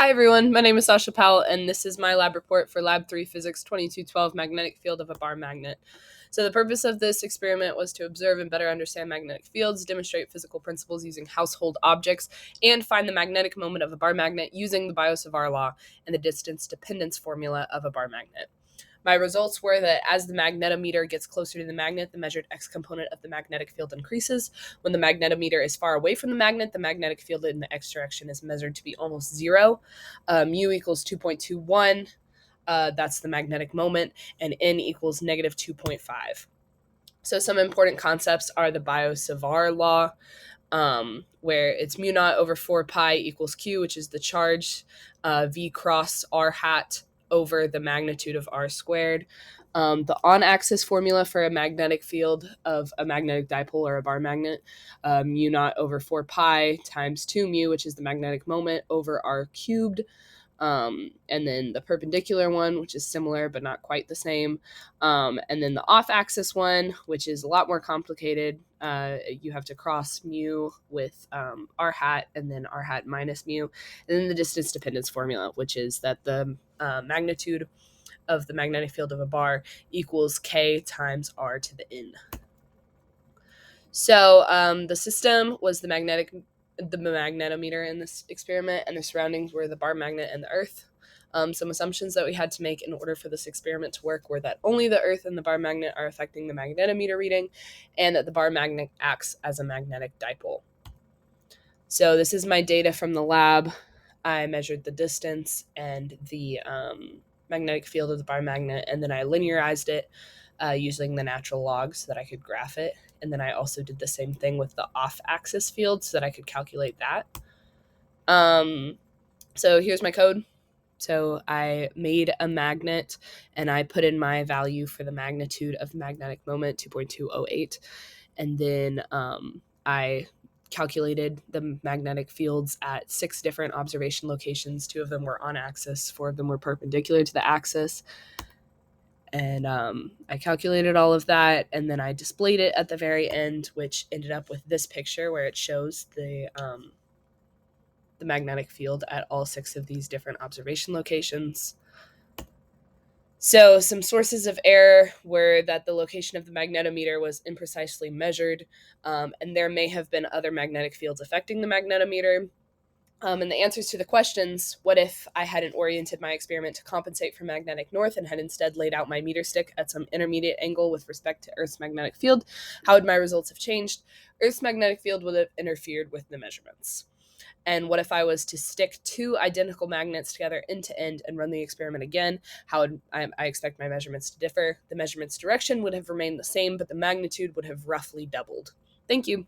Hi everyone, my name is Sasha Powell, and this is my lab report for Lab 3 Physics 2212 Magnetic Field of a Bar Magnet. So the purpose of this experiment was to observe and better understand magnetic fields, demonstrate physical principles using household objects, and find the magnetic moment of a bar magnet using the Biot-Savart law and the distance dependence formula of a bar magnet. My results were that as the magnetometer gets closer to the magnet, the measured x component of the magnetic field increases. When the magnetometer is far away from the magnet, the magnetic field in the x direction is measured to be almost zero. Mu equals 2.21. That's the magnetic moment, and n equals negative 2.5. So some important concepts are the Biot-Savart law, where it's mu naught over 4 pi equals q, which is the charge, v cross r hat over the magnitude of r squared. The on-axis formula for a magnetic field of a magnetic dipole or a bar magnet, mu naught over 4 pi times 2 mu, which is the magnetic moment, over r cubed. And then the perpendicular one, which is similar but not quite the same. And then the off-axis one, which is a lot more complicated. You have to cross mu with r hat and then r hat minus mu. And then the distance dependence formula, which is that the magnitude of the magnetic field of a bar equals k times r to the n. So the system was the magnetometer in this experiment, and the surroundings were the bar magnet and the Earth. Some assumptions that we had to make in order for this experiment to work were that only the Earth and the bar magnet are affecting the magnetometer reading, and that the bar magnet acts as a magnetic dipole. So this is my data from the lab. I measured the distance and the magnetic field of the bar magnet, and then I linearized it using the natural log so that I could graph it. And then I also did the same thing with the off-axis field so that I could calculate that. So here's my code. So I made a magnet and I put in my value for the magnitude of the magnetic moment, 2.208. And then I calculated the magnetic fields at 6 different observation locations. 2 of them were on axis, 4 of them were perpendicular to the axis. And I calculated all of that, and then I displayed it at the very end, which ended up with this picture where it shows the magnetic field at all 6 of these different observation locations. So some sources of error were that the location of the magnetometer was imprecisely measured, and there may have been other magnetic fields affecting the magnetometer. And the answers to the questions, what if I hadn't oriented my experiment to compensate for magnetic north and had instead laid out my meter stick at some intermediate angle with respect to Earth's magnetic field? How would my results have changed? Earth's magnetic field would have interfered with the measurements. And what if I was to stick 2 identical magnets together end to end and run the experiment again? How would I expect my measurements to differ? The measurement's direction would have remained the same, but the magnitude would have roughly doubled. Thank you.